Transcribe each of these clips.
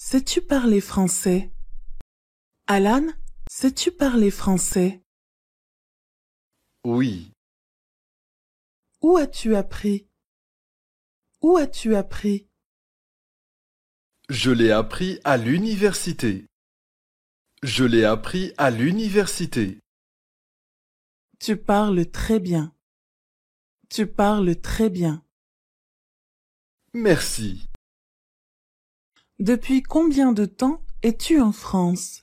sais-tu parler français? Alan, sais-tu parler français? Oui, Où as-tu appris? Où as-tu appris? je l'ai appris à l'université. Je l'ai appris à l'université. Tu parles très bien. Tu parles très bien. Merci. Depuis combien de temps es-tu en France?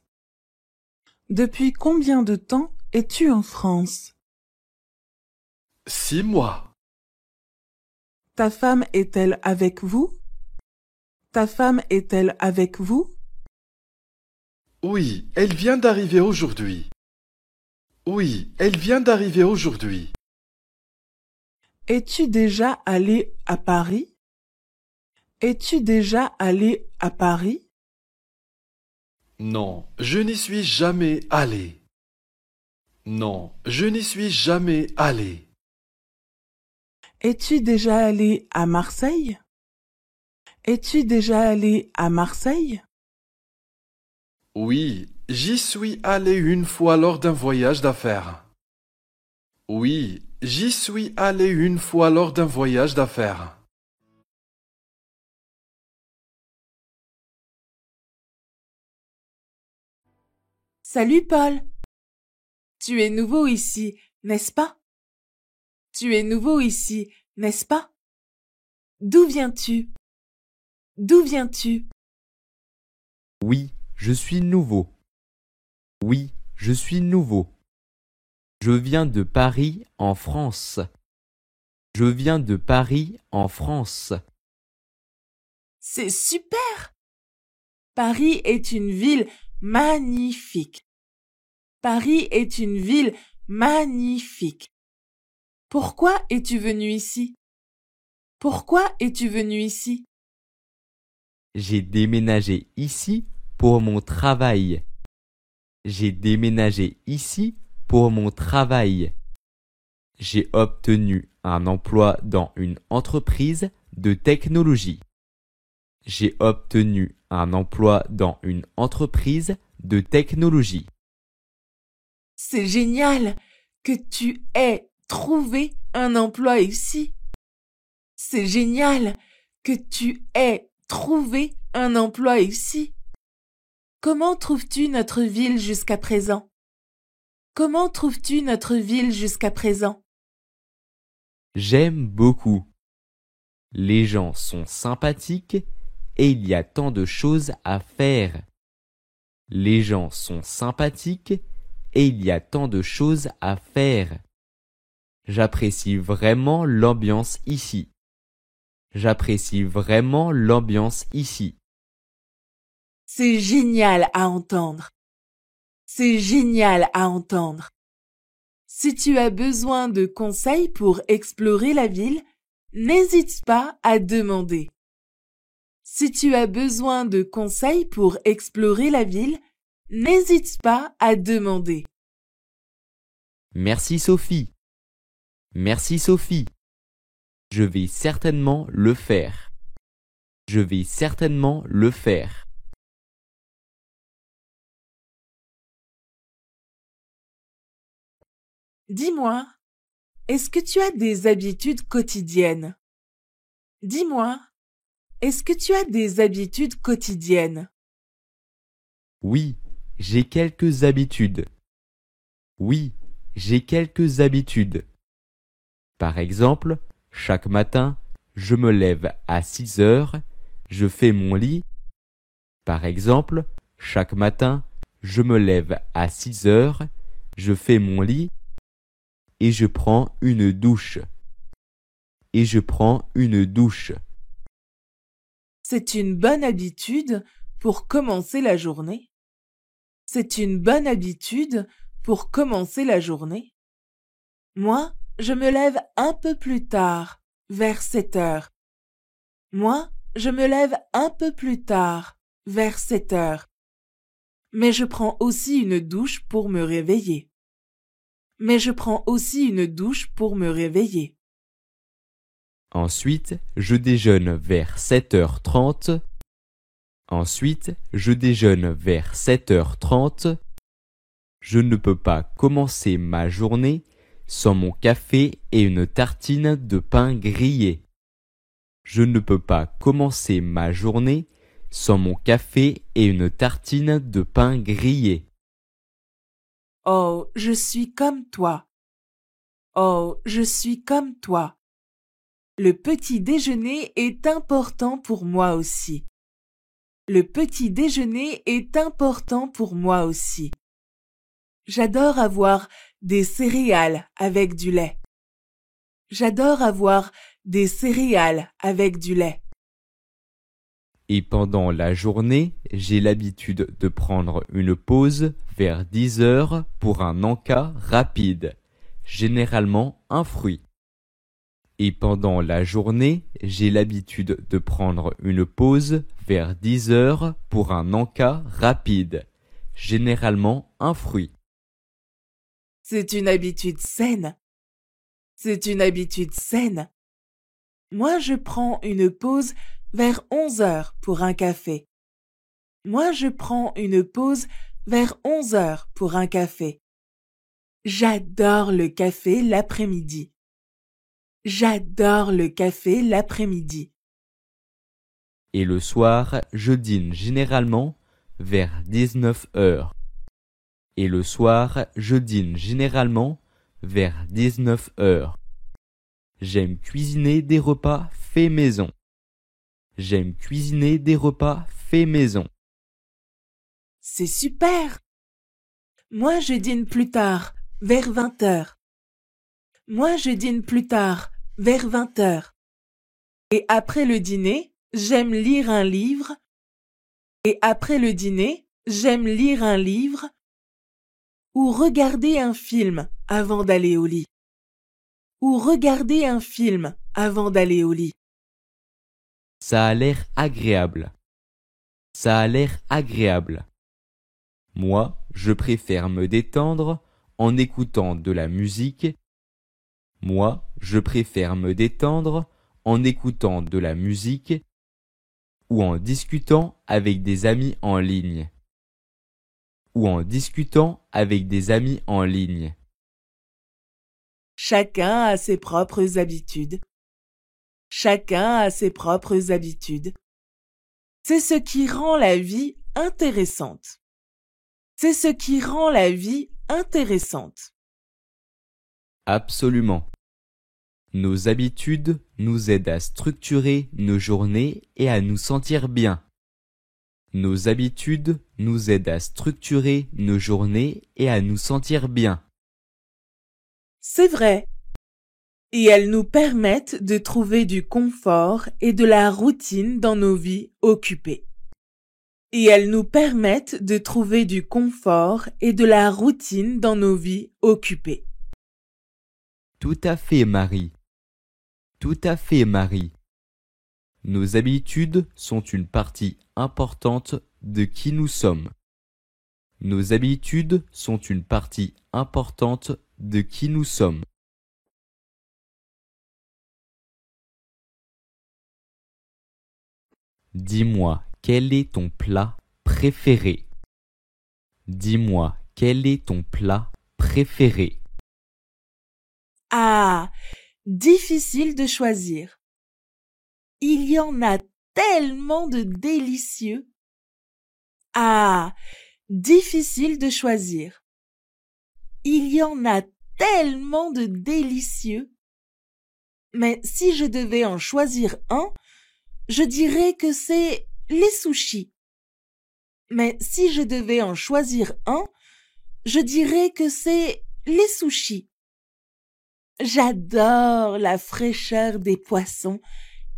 Depuis combien de temps es-tu en France? 6 mois. Ta femme est-elle avec vous? Ta femme est-elle avec vous? Oui, elle vient d'arriver aujourd'hui. Oui, elle vient d'arriver aujourd'hui. Es-tu déjà allé à Paris? Es-tu déjà allé à Paris? Non, je n'y suis jamais allé. Non, je n'y suis jamais allé. Es-tu déjà allé à Marseille? Es-tu déjà allé à Marseille? Oui, j'y suis allé une fois lors d'un voyage d'affaires. Oui, j'y suis allé une fois lors d'un voyage d'affaires. Salut Paul. Tu es nouveau ici, n'est-ce pas? Tu es nouveau ici, n'est-ce pas? D'où viens-tu? D'où viens-tu? Oui, je suis nouveau. Oui, je suis nouveau. Je viens de Paris, en France. Je viens de Paris, en France. C'est super! Paris est une ville magnifique. Paris est une ville magnifique. Pourquoi es-tu venu ici? Pourquoi es-tu venu ici? J'ai déménagé ici pour mon travail. J'ai déménagé ici pour mon travail. J'ai obtenu un emploi dans une entreprise de technologie. J'ai obtenu un emploi dans une entreprise de technologie. C'est génial que tu aies trouvé un emploi ici. C'est génial que tu aies trouvé un emploi ici. Comment trouves-tu notre ville jusqu'à présent? Comment trouves-tu notre ville jusqu'à présent? J'aime beaucoup. Les gens sont sympathiques et il y a tant de choses à faire. Les gens sont sympathiques et il y a tant de choses à faire. J'apprécie vraiment l'ambiance ici. J'apprécie vraiment l'ambiance ici. C'est génial à entendre. C'est génial à entendre. Si tu as besoin de conseils pour explorer la ville, n'hésite pas à demander. Si tu as besoin de conseils pour explorer la ville, n'hésite pas à demander. Merci Sophie. Merci Sophie. Je vais certainement le faire. Je vais certainement le faire. Dis-moi, est-ce que tu as des habitudes quotidiennes? Dis-moi, est-ce que tu as des habitudes quotidiennes? Oui, j'ai quelques habitudes. Oui, j'ai quelques habitudes. Par exemple, chaque matin, je me lève à 6 heures, je fais mon lit. Par exemple, chaque matin, je me lève à 6 heures, je fais mon lit et je prends une douche. Et je prends une douche. C'est une bonne habitude pour commencer la journée. C'est une bonne habitude pour commencer la journée. Moi, je me lève un peu plus tard, vers 7 heures. Moi, je me lève un peu plus tard, vers 7 heures. Mais je prends aussi une douche pour me réveiller. Mais je prends aussi une douche pour me réveiller. Ensuite, je déjeune vers 7h30. Ensuite, je déjeune vers 7h30. Je ne peux pas commencer ma journée sans mon café et une tartine de pain grillé. Je ne peux pas commencer ma journée sans mon café et une tartine de pain grillé. Oh, je suis comme toi. Oh, je suis comme toi. Le petit déjeuner est important pour moi aussi. Le petit déjeuner est important pour moi aussi. J'adore avoir des céréales avec du lait. J'adore avoir des céréales avec du lait. Et pendant la journée, j'ai l'habitude de prendre une pause vers 10h pour un encas rapide, généralement un fruit. Et pendant la journée, j'ai l'habitude de prendre une pause vers 10h pour un encas rapide, généralement un fruit. C'est une habitude saine. C'est une habitude saine. Moi, je prends une pause vers 11h pour un café. Moi, je prends une pause vers 11h pour un café. J'adore le café l'après-midi. J'adore le café l'après-midi. Et le soir, je dîne généralement vers 19h. Et le soir, je dîne généralement vers 19h. J'aime cuisiner des repas faits maison. J'aime cuisiner des repas faits maison. C'est super! Moi, je dîne plus tard, vers 20h. Moi, je dîne plus tard, vers 20h. Et après le dîner, j'aime lire un livre. Et après le dîner, j'aime lire un livre ou regarder un film avant d'aller au lit. Ou regarder un film avant d'aller au lit. Ça a l'air agréable. Ça a l'air agréable. Moi, je préfère me détendre en écoutant de la musique. Moi, je préfère me détendre en écoutant de la musique ou en discutant avec des amis en ligne. Ou en discutant avec des amis en ligne. Chacun a ses propres habitudes. Chacun a ses propres habitudes. C'est ce qui rend la vie intéressante. C'est ce qui rend la vie intéressante. Absolument. Nos habitudes nous aident à structurer nos journées et à nous sentir bien. Nos habitudes nous aident à structurer nos journées et à nous sentir bien. C'est vrai. Et elles nous permettent de trouver du confort et de la routine dans nos vies occupées. Et elles nous permettent de trouver du confort et de la routine dans nos vies occupées. Tout à fait, Marie. Tout à fait, Marie. Nos habitudes sont une partie importante de qui nous sommes. Nos habitudes sont une partie importante de qui nous sommes. Dis-moi, quel est ton plat préféré? Dis-moi, quel est ton plat préféré? Ah, difficile de choisir. Il y en a tellement de délicieux. Ah, difficile de choisir. Il y en a tellement de délicieux. Mais si je devais en choisir un, je dirais que c'est les sushis. Mais si je devais en choisir un, je dirais que c'est les sushis. J'adore la fraîcheur des poissons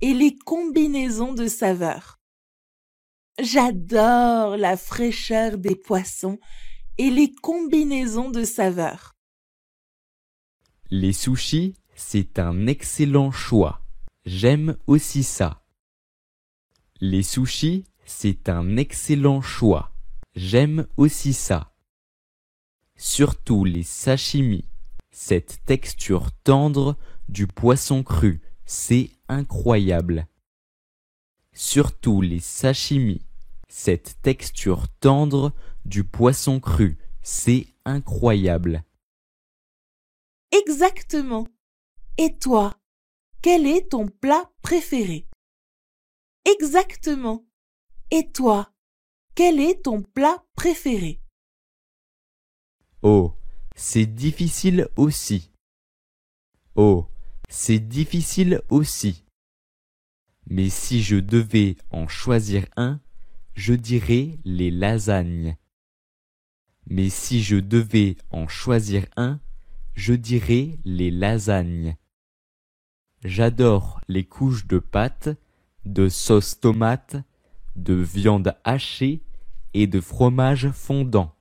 et les combinaisons de saveurs. J'adore la fraîcheur des poissons et les combinaisons de saveurs. Les sushis, c'est un excellent choix. J'aime aussi ça. Les sushis, c'est un excellent choix. J'aime aussi ça. Surtout les sashimi. Cette texture tendre du poisson cru, c'est incroyable. Surtout les sashimi. cette texture tendre du poisson cru. C'est incroyable. Exactement. Et toi, quel est ton plat préféré? Exactement. Et toi, quel est ton plat préféré? Oh, c'est difficile aussi. Oh, c'est difficile aussi. Mais si je devais en choisir un, je dirais les lasagnes. Mais si je devais en choisir un, je dirais les lasagnes. J'adore les couches de pâte, de sauce tomate, de viande hachée et de fromage fondant.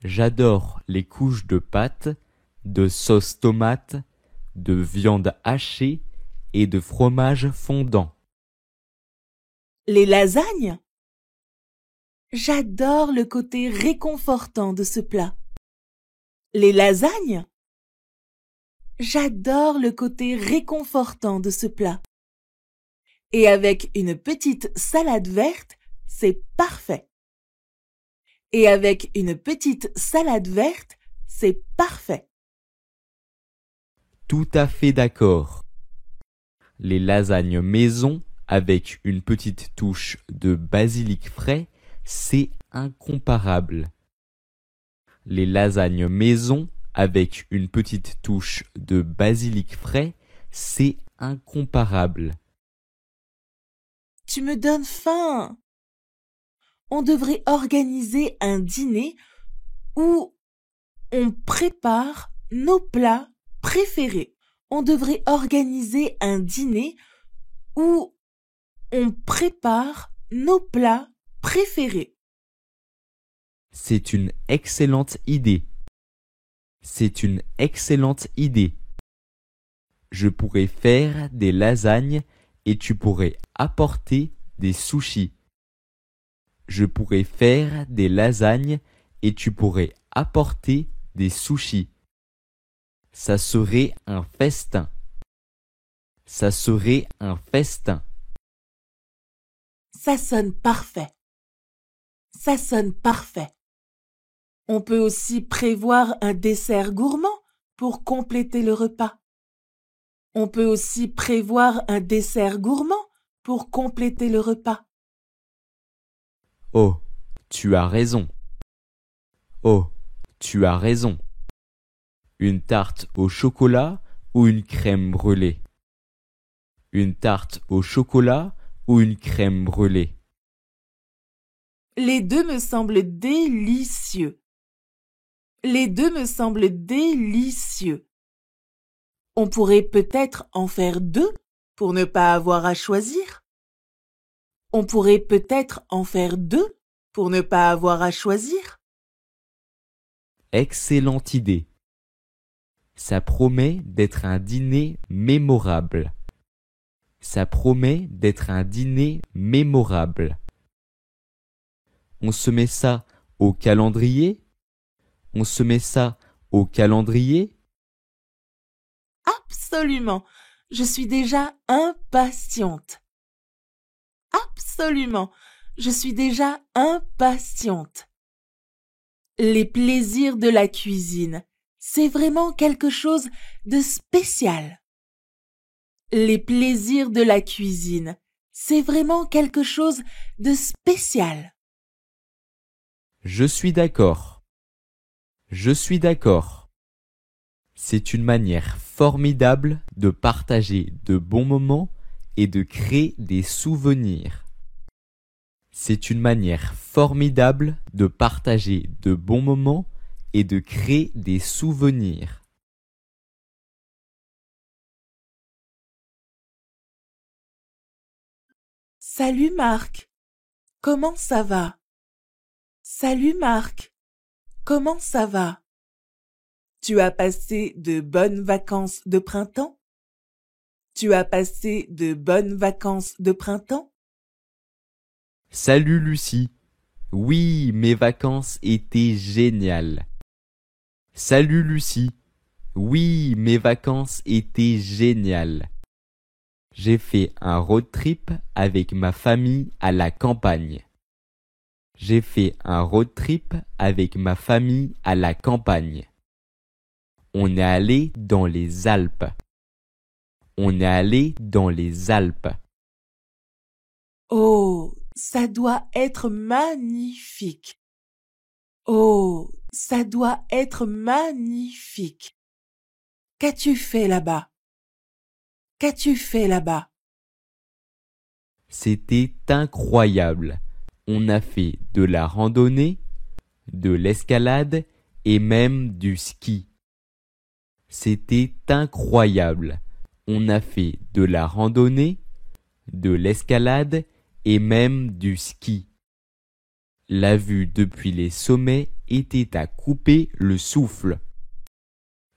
J'adore les couches de pâte, de sauce tomate, de viande hachée et de fromage fondant. Les lasagnes? J'adore le côté réconfortant de ce plat. Les lasagnes? J'adore le côté réconfortant de ce plat. Et avec une petite salade verte, c'est parfait. Et avec une petite salade verte, c'est parfait. Tout à fait d'accord. Les lasagnes maison avec une petite touche de basilic frais, c'est incomparable. Les lasagnes maison avec une petite touche de basilic frais, c'est incomparable. Tu me donnes faim. On devrait organiser un dîner où on prépare nos plats préférés. On devrait organiser un dîner où on prépare nos plats préférés. C'est une excellente idée. C'est une excellente idée. Je pourrais faire des lasagnes et tu pourrais apporter des sushis. Je pourrais faire des lasagnes et tu pourrais apporter des sushis. Ça serait un festin. Ça serait un festin. Ça sonne parfait. Ça sonne parfait. On peut aussi prévoir un dessert gourmand pour compléter le repas. On peut aussi prévoir un dessert gourmand pour compléter le repas. Oh, tu as raison. Oh, tu as raison. Une tarte au chocolat ou une crème brûlée? Une tarte au chocolat ou une crème brûlée? Les deux me semblent délicieux. Les deux me semblent délicieux. On pourrait peut-être en faire deux pour ne pas avoir à choisir. On pourrait peut-être en faire deux pour ne pas avoir à choisir. Excellente idée. Ça promet d'être un dîner mémorable. Ça promet d'être un dîner mémorable. On se met ça au calendrier? On se met ça au calendrier? Absolument. Je suis déjà impatiente. Absolument. Je suis déjà impatiente. Les plaisirs de la cuisine, c'est vraiment quelque chose de spécial. Les plaisirs de la cuisine, c'est vraiment quelque chose de spécial. Je suis d'accord. Je suis d'accord. C'est une manière formidable de partager de bons moments et de créer des souvenirs. C'est une manière formidable de partager de bons moments et de créer des souvenirs. Salut Marc, comment ça va? Salut Marc, comment ça va? Tu as passé de bonnes vacances de printemps? Tu as passé de bonnes vacances de printemps? Salut Lucie. Oui, mes vacances étaient géniales. Salut Lucie. Oui, mes vacances étaient géniales. J'ai fait un road trip avec ma famille à la campagne. J'ai fait un road trip avec ma famille à la campagne. On est allé dans les Alpes. On est allé dans les Alpes. Oh, ça doit être magnifique. Oh, ça doit être magnifique. Qu'as-tu fait là-bas? Qu'as-tu fait là-bas? C'était incroyable. On a fait de la randonnée, de l'escalade et même du ski. C'était incroyable. On a fait de la randonnée, de l'escalade et même du ski. La vue depuis les sommets était à couper le souffle.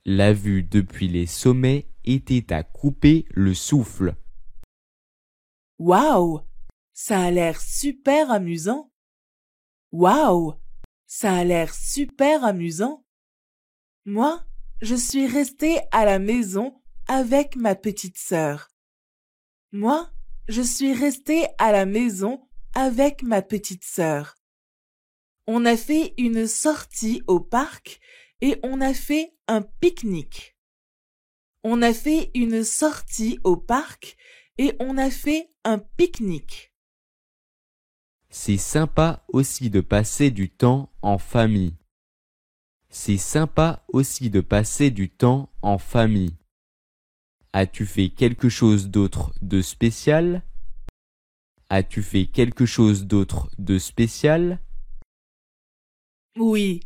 La vue depuis les sommets était à couper le souffle. Waouh! Ça a l'air super amusant. Waouh! Ça a l'air super amusant. Moi, je suis restée à la maison avec ma petite sœur. Moi, je suis restée à la maison avec ma petite sœur. On a fait une sortie au parc et on a fait un pique-nique. On a fait une sortie au parc et on a fait un pique-nique. C'est sympa aussi de passer du temps en famille. C'est sympa aussi de passer du temps en famille. As-tu fait quelque chose d'autre de spécial? As-tu fait quelque chose d'autre de spécial? Oui,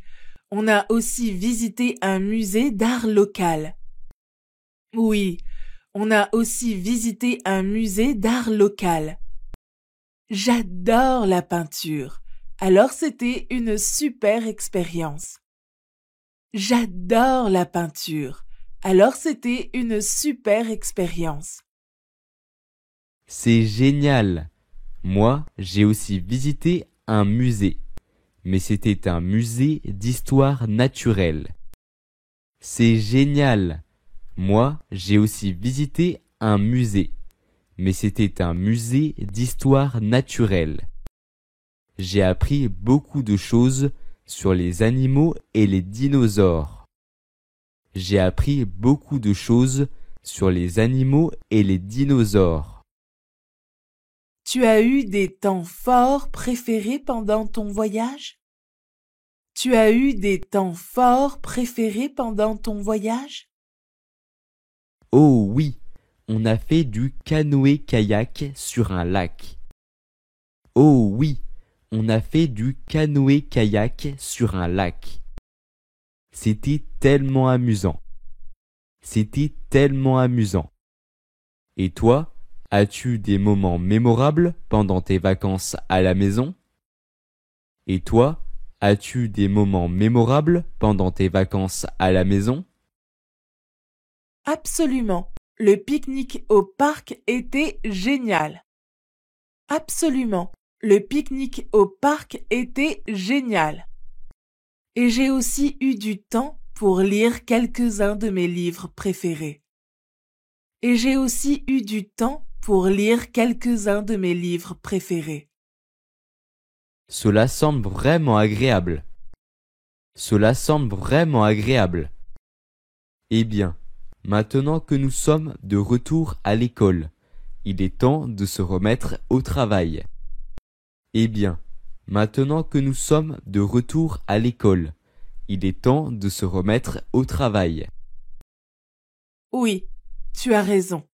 on a aussi visité un musée d'art local. Oui, on a aussi visité un musée d'art local. J'adore la peinture, alors c'était une super expérience. J'adore la peinture, alors c'était une super expérience. C'est génial. Moi, j'ai aussi visité un musée, mais c'était un musée d'histoire naturelle. C'est génial. Moi, j'ai aussi visité un musée, mais c'était un musée d'histoire naturelle. J'ai appris beaucoup de choses sur les animaux et les dinosaures. J'ai appris beaucoup de choses sur les animaux et les dinosaures. Tu as eu des temps forts préférés pendant ton voyage? Tu as eu des temps forts préférés pendant ton voyage? Oh oui, on a fait du canoë-kayak sur un lac. Oh oui, on a fait du canoë-kayak sur un lac. C'était tellement amusant. C'était tellement amusant. Et toi, as-tu eu des moments mémorables pendant tes vacances à la maison? Et toi, as-tu eu des moments mémorables pendant tes vacances à la maison? Absolument. Le pique-nique au parc était génial. Absolument. Le pique-nique au parc était génial. Et j'ai aussi eu du temps pour lire quelques-uns de mes livres préférés. Et j'ai aussi eu du temps pour lire quelques-uns de mes livres préférés. Cela semble vraiment agréable. Cela semble vraiment agréable. Eh bien, maintenant que nous sommes de retour à l'école, il est temps de se remettre au travail. Eh bien, maintenant que nous sommes de retour à l'école, il est temps de se remettre au travail. Oui, tu as raison.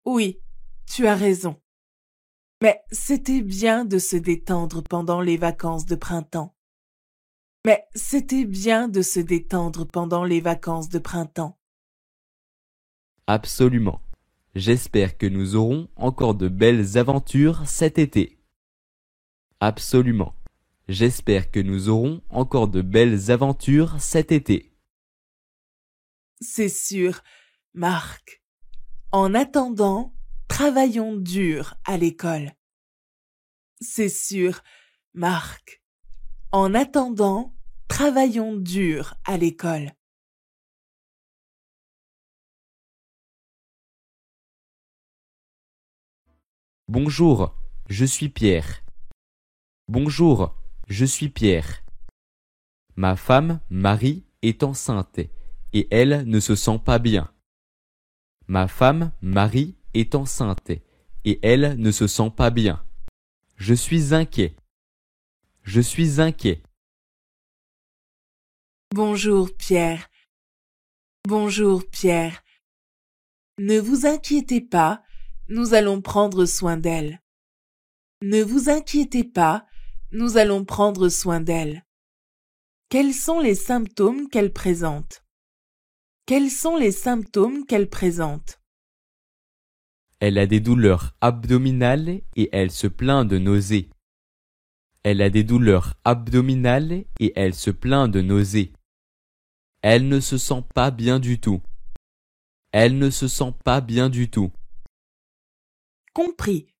Oui, tu as raison. Mais c'était bien de se détendre pendant les vacances de printemps. Mais c'était bien de se détendre pendant les vacances de printemps. Absolument. J'espère que nous aurons encore de belles aventures cet été. Absolument. J'espère que nous aurons encore de belles aventures cet été. C'est sûr, Marc. En attendant, travaillons dur à l'école. C'est sûr, Marc. En attendant, travaillons dur à l'école. Bonjour, je suis Pierre. Bonjour, je suis Pierre. Ma femme, Marie, est enceinte et elle ne se sent pas bien. Ma femme, Marie, est enceinte et elle ne se sent pas bien. Je suis inquiet. Je suis inquiet. Bonjour Pierre. Bonjour Pierre. Ne vous inquiétez pas, nous allons prendre soin d'elle. Ne vous inquiétez pas, nous allons prendre soin d'elle. Quels sont les symptômes qu'elle présente? Quels sont les symptômes qu'elle présente? Elle a des douleurs abdominales et elle se plaint de nausées. Elle a des douleurs abdominales et elle se plaint de nausées. Elle ne se sent pas bien du tout. Elle ne se sent pas bien du tout. Compris.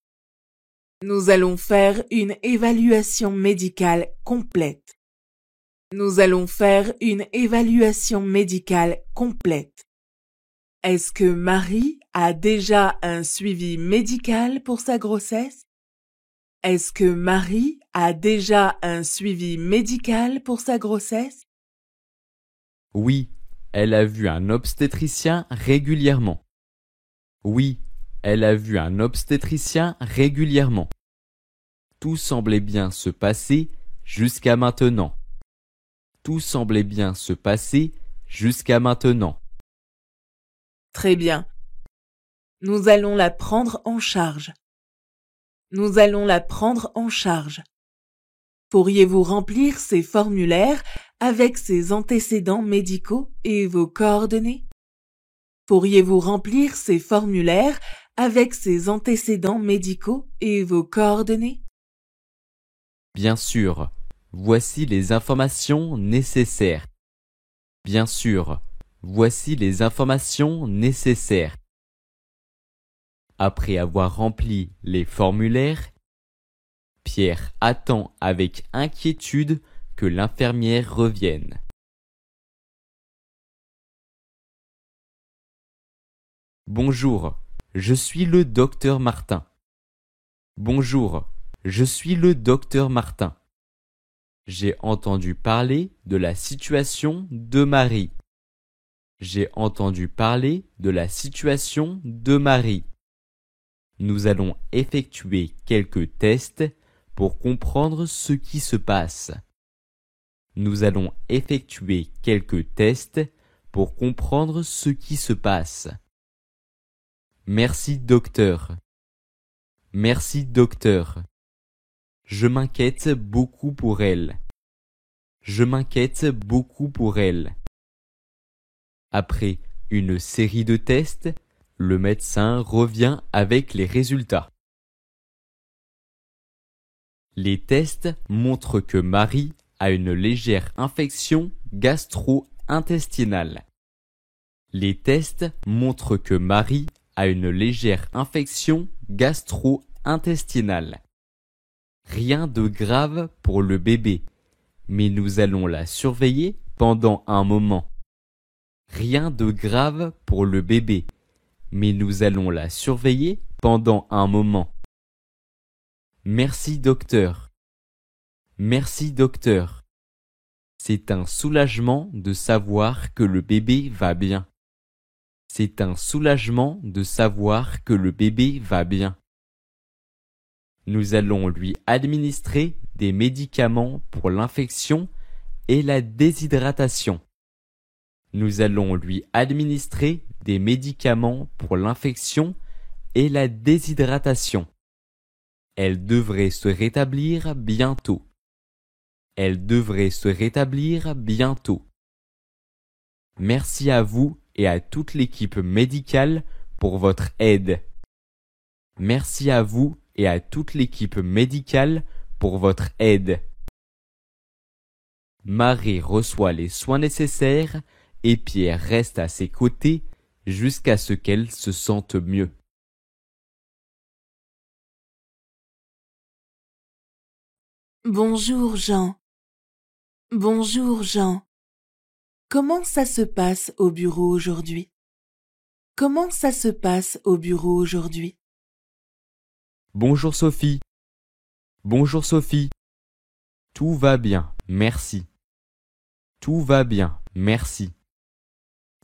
Nous allons faire une évaluation médicale complète. Nous allons faire une évaluation médicale complète. Est-ce que Marie a déjà un suivi médical pour sa grossesse? Est-ce que Marie a déjà un suivi médical pour sa grossesse? Oui, elle a vu un obstétricien régulièrement. Oui, elle a vu un obstétricien régulièrement. Tout semblait bien se passer jusqu'à maintenant. Tout semblait bien se passer jusqu'à maintenant. Très bien. Nous allons la prendre en charge. Nous allons la prendre en charge. Pourriez-vous remplir ces formulaires avec ces antécédents médicaux et vos coordonnées? Pourriez-vous remplir ces formulaires avec ces antécédents médicaux et vos coordonnées? Bien sûr, voici les informations nécessaires. Bien sûr, voici les informations nécessaires. Après avoir rempli les formulaires, Pierre attend avec inquiétude que l'infirmière revienne. Bonjour, je suis le docteur Martin. Bonjour, je suis le docteur Martin. J'ai entendu parler de la situation de Marie. J'ai entendu parler de la situation de Marie. Nous allons effectuer quelques tests pour comprendre ce qui se passe. Nous allons effectuer quelques tests pour comprendre ce qui se passe. Merci docteur. Merci docteur. Je m'inquiète beaucoup pour elle. Je m'inquiète beaucoup pour elle. Après une série de tests, le médecin revient avec les résultats. Les tests montrent que Marie a une légère infection gastro-intestinale. Les tests montrent que Marie a une légère infection gastro-intestinale. Rien de grave pour le bébé, mais nous allons la surveiller pendant un moment. Rien de grave pour le bébé, mais nous allons la surveiller pendant un moment. Merci docteur. Merci docteur. C'est un soulagement de savoir que le bébé va bien. C'est un soulagement de savoir que le bébé va bien. Nous allons lui administrer des médicaments pour l'infection et la déshydratation. Nous allons lui administrer des médicaments pour l'infection et la déshydratation. Elle devrait se rétablir bientôt. Elle devrait se rétablir bientôt. Merci à vous et à toute l'équipe médicale pour votre aide. Merci à vous et à toute l'équipe médicale pour votre aide. Marie reçoit les soins nécessaires et Pierre reste à ses côtés jusqu'à ce qu'elle se sente mieux. Bonjour Jean. Bonjour Jean. Comment ça se passe au bureau aujourd'hui? Comment ça se passe au bureau aujourd'hui? Bonjour Sophie. Bonjour Sophie. Tout va bien, merci. Tout va bien, merci.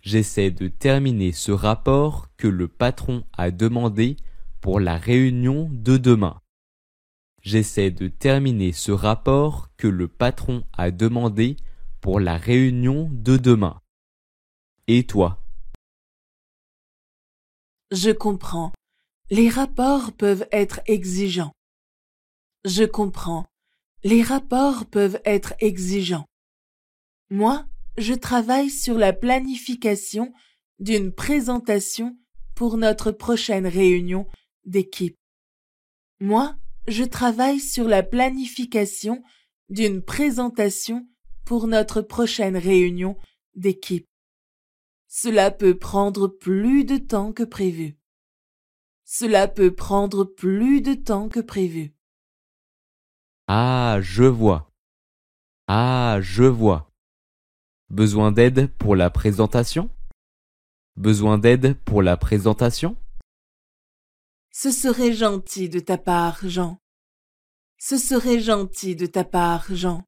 J'essaie de terminer ce rapport que le patron a demandé pour la réunion de demain. J'essaie de terminer ce rapport que le patron a demandé pour la réunion de demain. Et toi? Je comprends. Les rapports peuvent être exigeants. Je comprends. Les rapports peuvent être exigeants. Moi, je travaille sur la planification d'une présentation pour notre prochaine réunion d'équipe. Moi, je travaille sur la planification d'une présentation pour notre prochaine réunion d'équipe. Cela peut prendre plus de temps que prévu. Cela peut prendre plus de temps que prévu. Ah, je vois. Ah, je vois. Besoin d'aide pour la présentation? Besoin d'aide pour la présentation? Ce serait gentil de ta part, Jean. Ce serait gentil de ta part, Jean.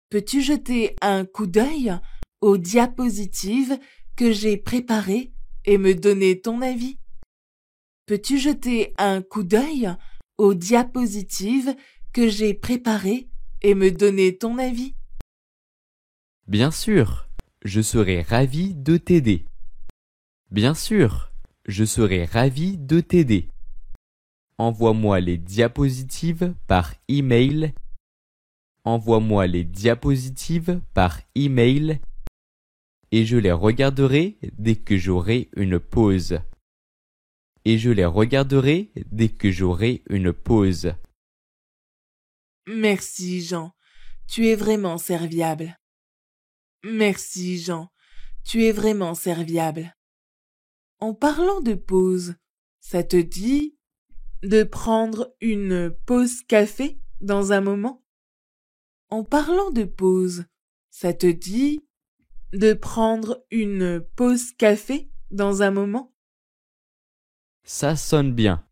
Peux-tu jeter un coup d'œil aux diapositives que j'ai préparées et me donner ton avis? Peux-tu jeter un coup d'œil aux diapositives que j'ai préparées et me donner ton avis? Bien sûr, je serai ravi de t'aider. Bien sûr, je serai ravi de t'aider. Envoie-moi les diapositives par email. Envoie-moi les diapositives par email et je les regarderai dès que j'aurai une pause. Et je les regarderai dès que j'aurai une pause. Merci, Jean. Tu es vraiment serviable. Merci, Jean. Tu es vraiment serviable. En parlant de pause, ça te dit de prendre une pause café dans un moment? En parlant de pause, ça te dit de prendre une pause café dans un moment? Ça sonne bien.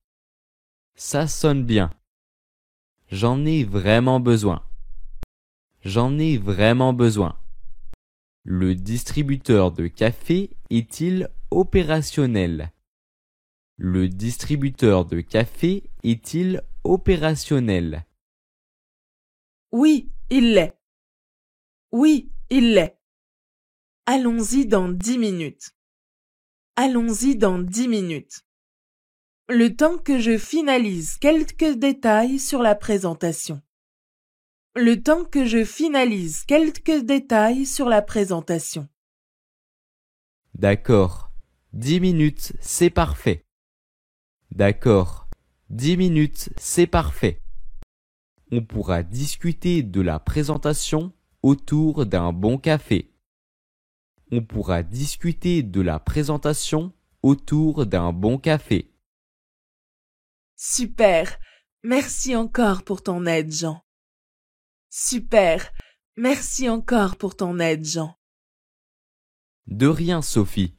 Ça sonne bien. J'en ai vraiment besoin. J'en ai vraiment besoin. Le distributeur de café est-il opérationnel? Le distributeur de café est-il opérationnel? Oui, il l'est. Oui, il l'est. Allons-y dans 10 minutes. Allons-y dans 10 minutes. Le temps que je finalise quelques détails sur la présentation. Le temps que je finalise quelques détails sur la présentation. D'accord. 10 minutes, c'est parfait. D'accord. 10 minutes, c'est parfait. On pourra discuter de la présentation autour d'un bon café. On pourra discuter de la présentation autour d'un bon café. Super. Merci encore pour ton aide, Jean. Super. Merci encore pour ton aide, Jean. De rien, Sophie.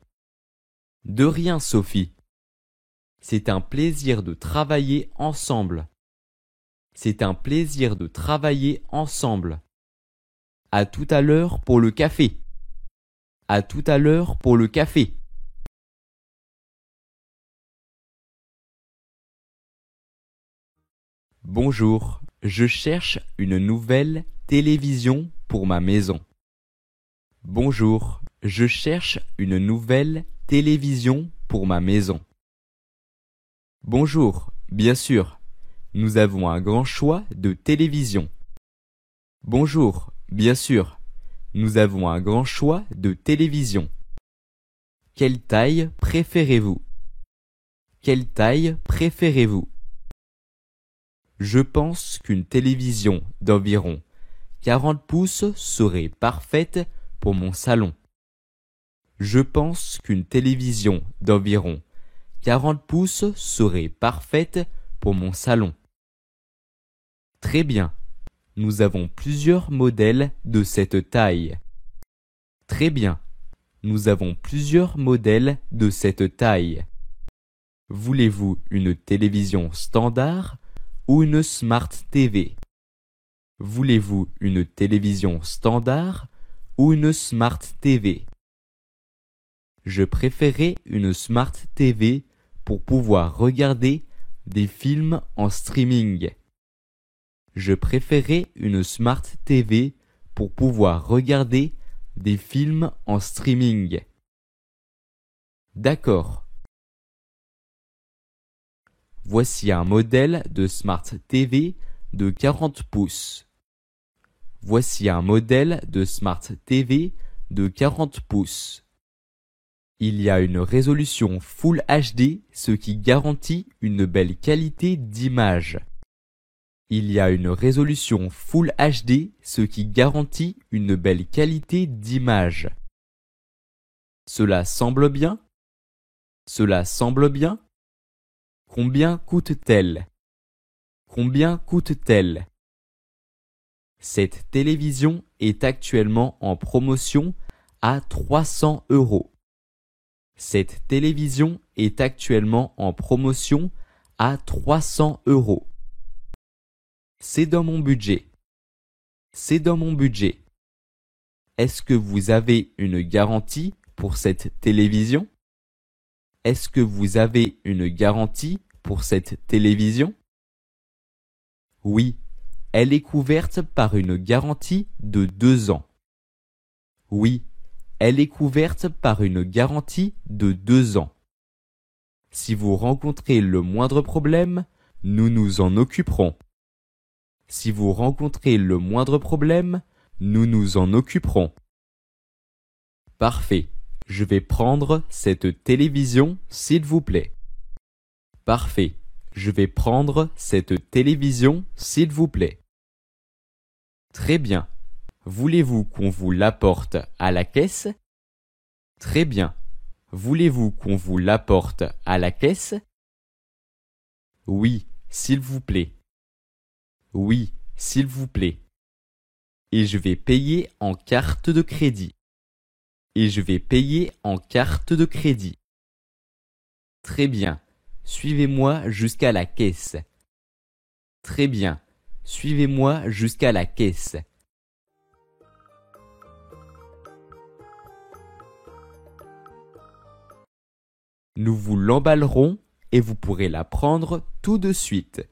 De rien, Sophie. C'est un plaisir de travailler ensemble. C'est un plaisir de travailler ensemble. À tout à l'heure pour le café. À tout à l'heure pour le café. Bonjour, je cherche une nouvelle télévision pour ma maison. Bonjour, je cherche une nouvelle télévision pour ma maison. Bonjour, bien sûr, nous avons un grand choix de télévisions. Bonjour, bien sûr, nous avons un grand choix de télévisions. Quelle taille préférez-vous? Quelle taille préférez-vous? Je pense qu'une télévision d'environ 40 pouces serait parfaite pour mon salon. Je pense qu'une télévision d'environ 40 pouces serait parfaite pour mon salon. Très bien. Nous avons plusieurs modèles de cette taille. Très bien. Nous avons plusieurs modèles de cette taille. Voulez-vous une télévision standard ou une Smart TV? Voulez-vous une télévision standard ou une Smart TV? Je préférais une Smart TV pour pouvoir regarder des films en streaming. Je préférais une Smart TV pour pouvoir regarder des films en streaming. D'accord. Voici un modèle de Smart TV de 40 pouces. Voici un modèle de Smart TV de 40 pouces. Il y a une résolution Full HD, ce qui garantit une belle qualité d'image. Il y a une résolution Full HD, ce qui garantit une belle qualité d'image. Cela semble bien? Cela semble bien? Combien coûte-t-elle? Combien coûte-t-elle? Cette télévision est actuellement en promotion à 300 €. Cette télévision est actuellement en promotion à 300 €. C'est dans mon budget. C'est dans mon budget. Est-ce que vous avez une garantie pour cette télévision? Est-ce que vous avez une garantie pour cette télévision? Oui, elle est couverte par une garantie de 2 ans. Oui, elle est couverte par une garantie de 2 ans. Si vous rencontrez le moindre problème, nous nous en occuperons. Si vous rencontrez le moindre problème, nous nous en occuperons. Parfait. Je vais prendre cette télévision, s'il vous plaît. Parfait. Je vais prendre cette télévision, s'il vous plaît. Très bien. Voulez-vous qu'on vous l'apporte à la caisse? Très bien. Voulez-vous qu'on vous l'apporte à la caisse? Oui, s'il vous plaît. Oui, s'il vous plaît. Et je vais payer en carte de crédit. Et je vais payer en carte de crédit. Très bien. Suivez-moi jusqu'à la caisse. Très bien. Suivez-moi jusqu'à la caisse. Nous vous l'emballerons et vous pourrez la prendre tout de suite.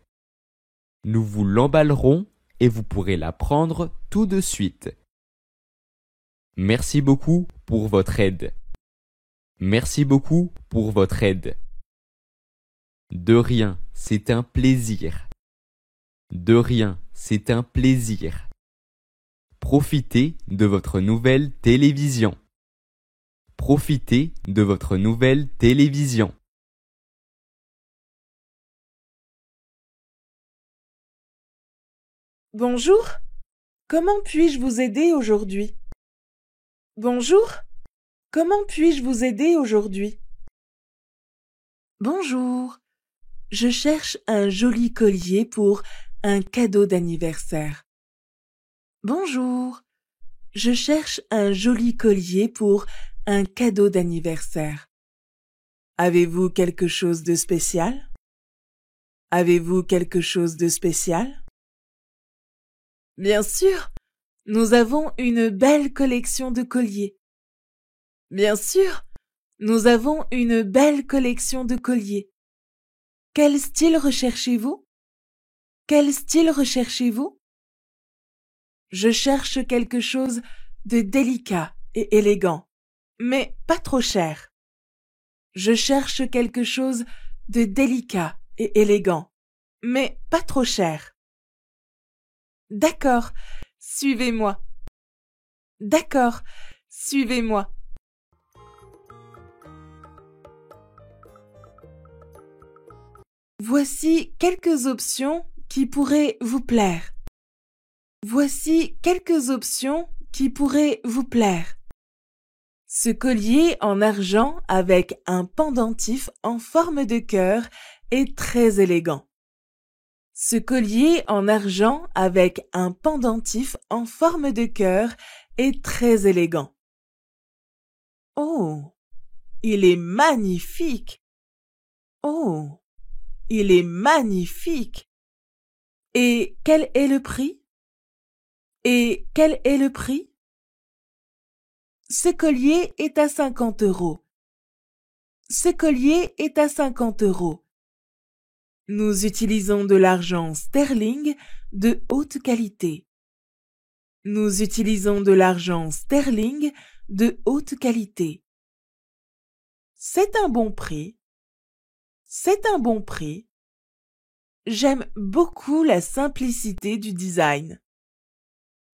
Nous vous l'emballerons et vous pourrez la prendre tout de suite. Merci beaucoup pour votre aide. Merci beaucoup pour votre aide. De rien, c'est un plaisir. De rien, c'est un plaisir. Profitez de votre nouvelle télévision. Profitez de votre nouvelle télévision. Bonjour. Comment puis-je vous aider aujourd'hui? Bonjour. Comment puis-je vous aider aujourd'hui? Bonjour. Je cherche un joli collier pour un cadeau d'anniversaire. Bonjour. Je cherche un joli collier pour un cadeau d'anniversaire. Avez-vous quelque chose de spécial? Avez-vous quelque chose de spécial? Bien sûr, nous avons une belle collection de colliers. Bien sûr, nous avons une belle collection de colliers. Quel style recherchez-vous? Quel style recherchez-vous? Je cherche quelque chose de délicat et élégant, mais pas trop cher. Je cherche quelque chose de délicat et élégant, mais pas trop cher. D'accord, suivez-moi. D'accord, suivez-moi. Voici quelques options qui pourraient vous plaire. Voici quelques options qui pourraient vous plaire. Ce collier en argent avec un pendentif en forme de cœur est très élégant. Ce collier en argent avec un pendentif en forme de cœur est très élégant. Oh, il est magnifique! Oh, il est magnifique! Et quel est le prix? Et quel est le prix? Ce collier est à 50 euros. Ce collier est à 50 euros. Nous utilisons de l'argent sterling de haute qualité. Nous utilisons de l'argent sterling de haute qualité. C'est un bon prix. C'est un bon prix. J'aime beaucoup la simplicité du design.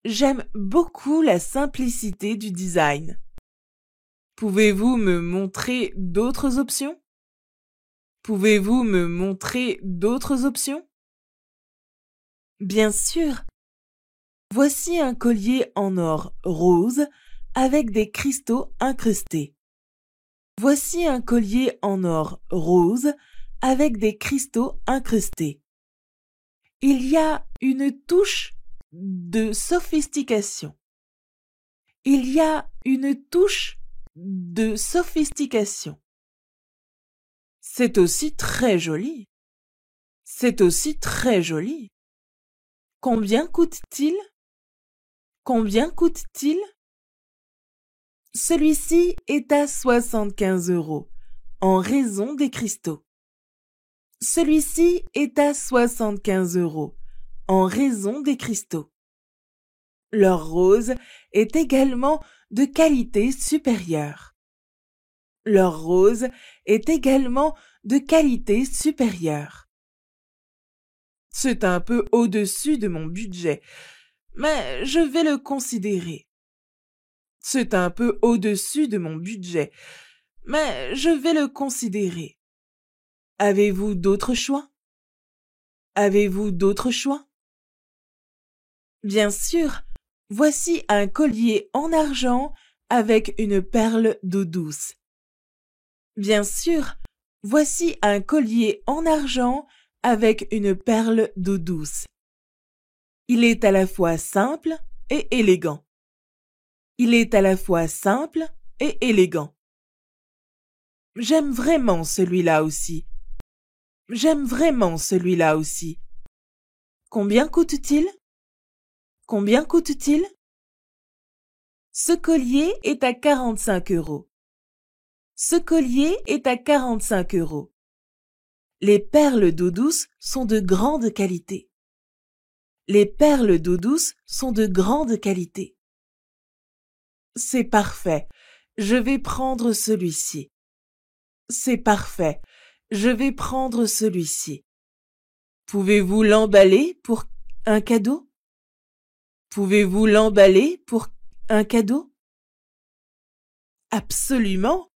J'aime beaucoup la simplicité du design. Pouvez-vous me montrer d'autres options? Pouvez-vous me montrer d'autres options? Bien sûr. Voici un collier en or rose avec des cristaux incrustés. Voici un collier en or rose avec des cristaux incrustés. Il y a une touche de sophistication. Il y a une touche de sophistication. C'est aussi très joli. C'est aussi très joli. Combien coûte-t-il? Combien coûte-t-il? Celui-ci est à 75 euros, en raison des cristaux. Celui-ci est à 75 euros, en raison des cristaux. L'or rose est également de qualité supérieure. L'or rose est également de qualité supérieure. C'est un peu au-dessus de mon budget, mais je vais le considérer. C'est un peu au-dessus de mon budget, mais je vais le considérer. Avez-vous d'autres choix? Avez-vous d'autres choix? Bien sûr, voici un collier en argent avec une perle d'eau douce. Bien sûr, voici un collier en argent avec une perle d'eau douce. Il est à la fois simple et élégant. Il est à la fois simple et élégant. J'aime vraiment celui-là aussi. J'aime vraiment celui-là aussi. Combien coûte-t-il? Combien coûte-t-il? Ce collier est à 45 euros. Ce collier est à 45 euros. Les perles d'eau douce sont de grande qualité. Les perles d'eau douce sont de grande qualité. C'est parfait. Je vais prendre celui-ci. C'est parfait. Je vais prendre celui-ci. Pouvez-vous l'emballer pour un cadeau? Pouvez-vous l'emballer pour un cadeau? Absolument.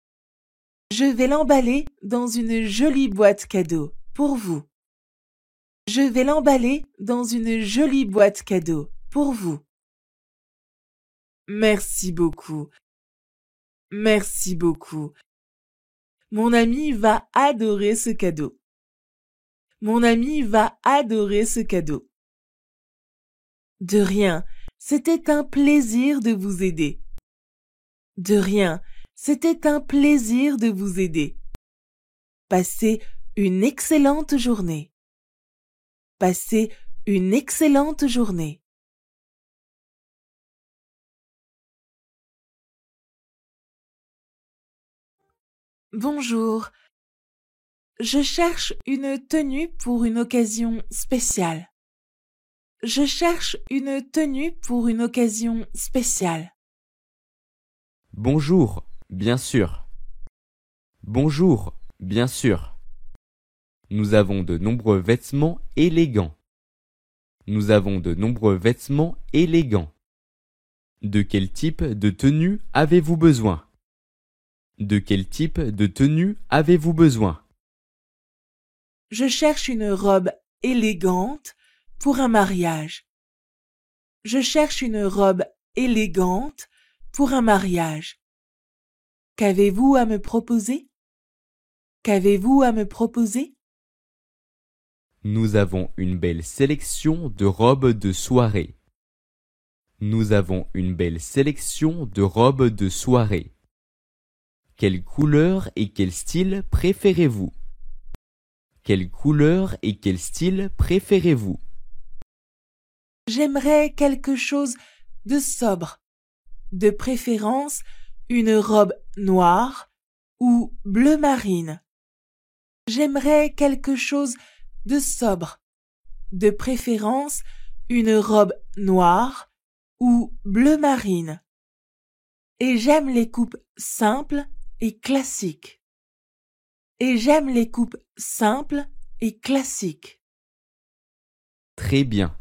Je vais l'emballer dans une jolie boîte cadeau pour vous. Je vais l'emballer dans une jolie boîte cadeau pour vous. Merci beaucoup. Merci beaucoup. Mon ami va adorer ce cadeau. Mon ami va adorer ce cadeau. De rien, c'était un plaisir de vous aider. De rien, c'était un plaisir de vous aider. Passez une excellente journée. Passez une excellente journée. Bonjour. Je cherche une tenue pour une occasion spéciale. Je cherche une tenue pour une occasion spéciale. Bonjour, bien sûr. Bonjour, bien sûr. Nous avons de nombreux vêtements élégants. Nous avons de nombreux vêtements élégants. De quel type de tenue avez-vous besoin? De quel type de tenue avez-vous besoin? Je cherche une robe élégante pour un mariage. Je cherche une robe élégante pour un mariage. Qu'avez-vous à me proposer? Qu'avez-vous à me proposer? Nous avons une belle sélection de robes de soirée. Nous avons une belle sélection de robes de soirée. Quelle couleur et quel style préférez-vous? Quelle couleur et quel style préférez-vous? J'aimerais quelque chose de sobre, de préférence une robe noire ou bleu marine. J'aimerais quelque chose de sobre, de préférence une robe noire ou bleu marine. Et j'aime les coupes simples et classiques. Et j'aime les coupes simples et classiques. Très bien.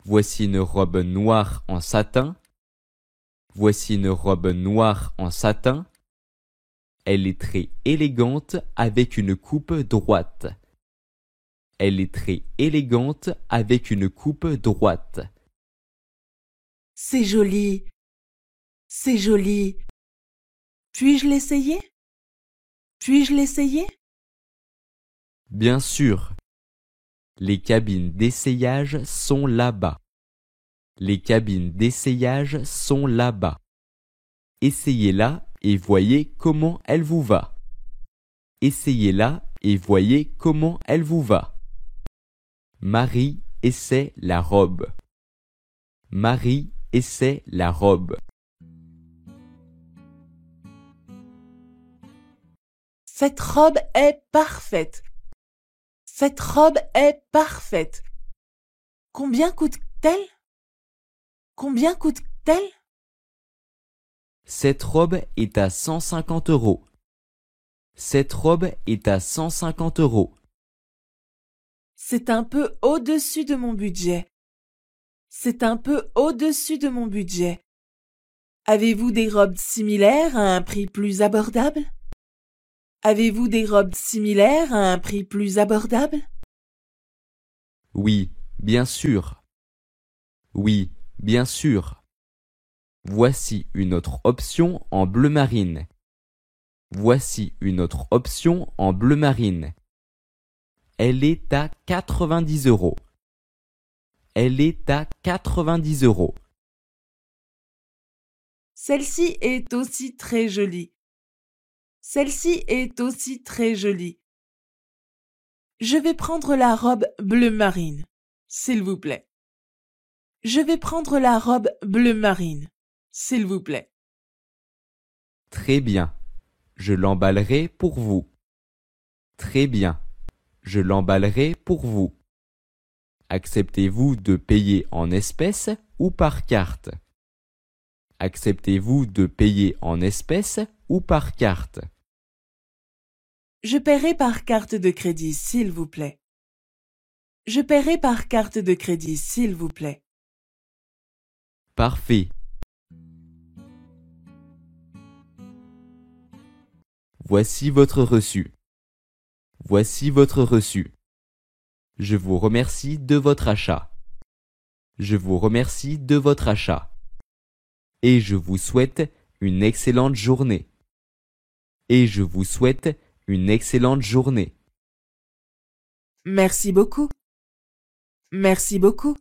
Voici une robe noire en satin. Voici une robe noire en satin. Elle est très élégante avec une coupe droite. Elle est très élégante avec une coupe droite. C'est joli. C'est joli. Puis-je l'essayer? Puis-je l'essayer? Bien sûr. Les cabines d'essayage sont là-bas. Les cabines d'essayage sont là-bas. Essayez-la et voyez comment elle vous va. Essayez-la et voyez comment elle vous va. Marie essaie la robe. Marie essaie la robe. Cette robe est parfaite. Cette robe est parfaite. Combien coûte-t-elle? Combien coûte-t-elle? Cette robe est à 150 €. Cette robe est à 150 €. C'est un peu au-dessus de mon budget. C'est un peu au-dessus de mon budget. Avez-vous des robes similaires à un prix plus abordable? Avez-vous des robes similaires à un prix plus abordable? Oui, bien sûr. Oui, bien sûr. Voici une autre option en bleu marine. Voici une autre option en bleu marine. Elle est à 90 €. Elle est à 90 €. Celle-ci est aussi très jolie. Celle-ci est aussi très jolie. Je vais prendre la robe bleu marine, s'il vous plaît. Je vais prendre la robe bleu marine, s'il vous plaît. Très bien. Je l'emballerai pour vous. Très bien. Je l'emballerai pour vous. Acceptez-vous de payer en espèces ou par carte? Acceptez-vous de payer en espèces ou par carte? Je paierai par carte de crédit, s'il vous plaît. Je paierai par carte de crédit, s'il vous plaît. Parfait. Voici votre reçu. Voici votre reçu. Je vous remercie de votre achat. Je vous remercie de votre achat. Et je vous souhaite une excellente journée. Et je vous souhaite une excellente journée. Merci beaucoup. Merci beaucoup.